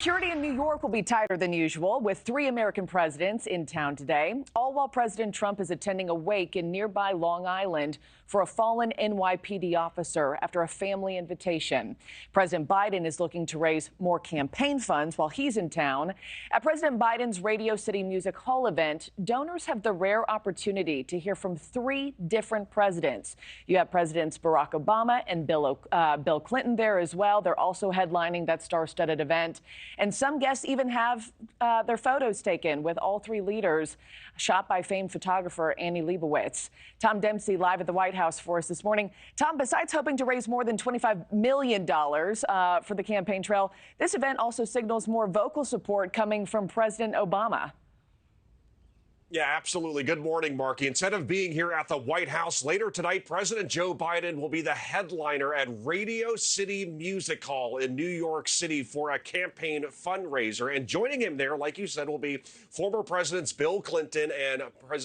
Security in New York will be tighter than usual, with 3 American presidents in town today, all while President Trump is attending a wake in nearby Long Island for a fallen NYPD officer after a family invitation. President Biden is looking to raise more campaign funds while he's in town. At President Biden's Radio City Music Hall event, donors have the rare opportunity to hear from 3 different presidents. You have Presidents Barack Obama and Bill Clinton there as well. They're also headlining that star-studded event. And some guests even have their photos taken with all 3 leaders, shot by famed photographer Annie Leibovitz. Tom Dempsey live at the White House for us this morning. Tom, besides hoping to raise more than $25 million for the campaign trail, this event also signals more vocal support coming from President Obama. Yeah, absolutely. Good morning, Markie. Instead of being here at the White House later tonight, President Joe Biden will be the headliner at Radio City Music Hall in New York City for a campaign fundraiser. And joining him there, like you said, will be former Presidents Bill Clinton and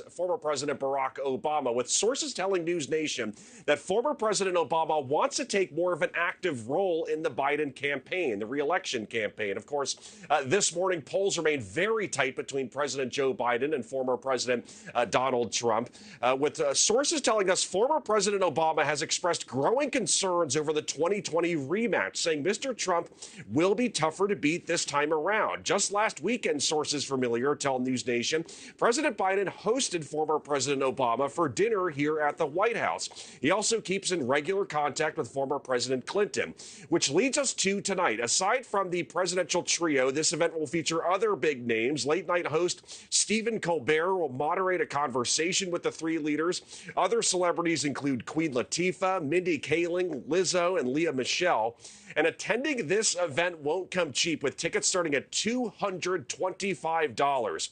former President Barack Obama, with sources telling NewsNation that former President Obama wants to take more of an active role in the Biden campaign, the reelection campaign. Of course, this morning, polls remain very tight between President Joe Biden and former President Donald Trump, with sources telling us former President Obama has expressed growing concerns over the 2020 rematch, saying Mr. Trump will be tougher to beat this time around. Just last weekend, sources familiar tell NewsNation, President Biden hosted former President Obama for dinner here at the White House. He also keeps in regular contact with former President Clinton, which leads us to tonight. Aside from the presidential trio, this event will feature other big names. Late night host Stephen Colbert will moderate a conversation with the 3 leaders. Other celebrities include Queen Latifah, Mindy Kaling, Lizzo, and Leah Michele. And attending this event won't come cheap, with tickets starting at $225.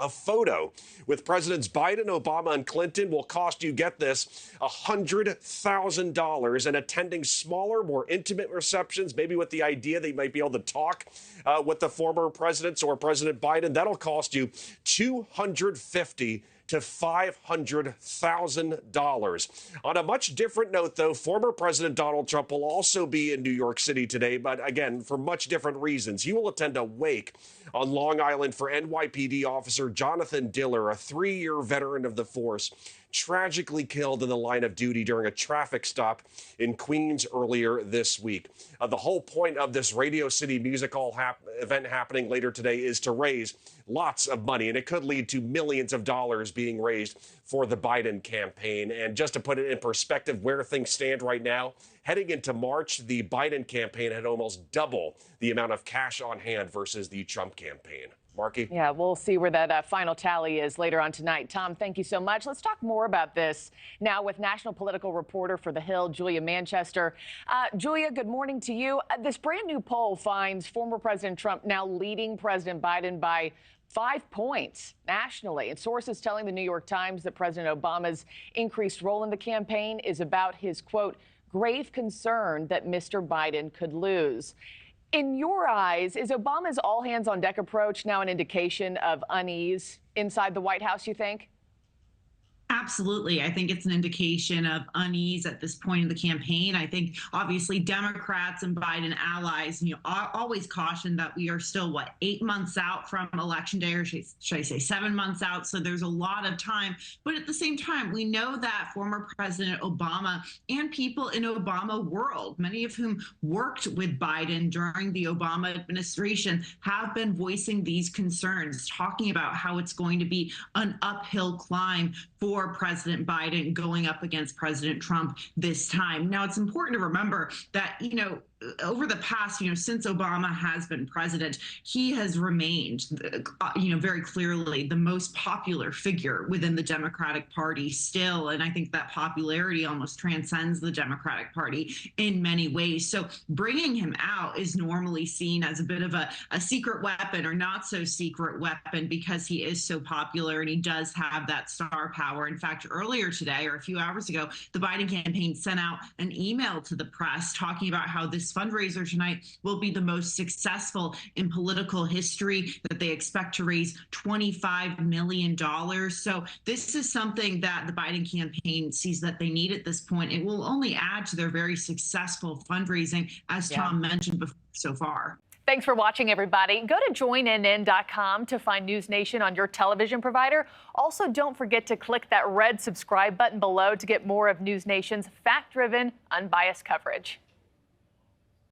A photo with Presidents Biden, Obama, and Clinton will cost you, get this, $100,000. And attending smaller, more intimate receptions, maybe with the idea that you might be able to talk with the former presidents or President Biden, that'll cost you $250,000 to $500,000. On a much different note, though, former President Donald Trump will also be in New York City today, but again, for much different reasons. He will attend a wake on Long Island for NYPD officer Jonathan Diller, a 3-year veteran of the force, tragically killed in the line of duty during a traffic stop in Queens earlier this week. The whole point of this Radio City Music Hall event happening later today is to raise lots of money, and it could lead to millions of dollars being raised for the Biden campaign. And just to put it in perspective where things stand right now, heading into March, the Biden campaign had almost double the amount of cash on hand versus the Trump campaign. Markie? Yeah, we'll see where that final tally is later on tonight. Tom, thank you so much. Let's talk more about this now with national political reporter for The Hill, Julia Manchester. Julia, good morning to you. This brand new poll finds former President Trump now leading President Biden by 5 points nationally. And sources telling the New York Times that President Obama's increased role in the campaign is about his, quote, grave concern that Mr. Biden could lose. In your eyes, is Obama's all-hands-on-deck approach now an indication of unease inside the White House, you think? Absolutely. I think it's an indication of unease at this point in the campaign. I think obviously Democrats and Biden allies, always caution that we are still, 8 months out from Election Day, or should I say 7 months out? So there's a lot of time. But at the same time, we know that former President Obama and people in Obama world, many of whom worked with Biden during the Obama administration, have been voicing these concerns, talking about how it's going to be an uphill climb for President Biden going up against President Trump this time. Now, it's important to remember that, over the past, since Obama has been president, he has remained, very clearly the most popular figure within the Democratic Party still. And I think that popularity almost transcends the Democratic Party in many ways. So bringing him out is normally seen as a bit of a secret weapon, or not so secret weapon, because he is so popular and he does have that star power. In fact, earlier today, or a few hours ago, the Biden campaign sent out an email to the press talking about how this fundraiser tonight will be the most successful in political history, that they expect to raise $25 million. So this is something that the Biden campaign sees that they need at this point. It will only add to their very successful fundraising, as Tom mentioned before, so far. Thanks for watching, everybody. Go to joinnn.com to find NewsNation on your television provider. Also, don't forget to click that red subscribe button below to get more of NewsNation's fact-driven, unbiased coverage.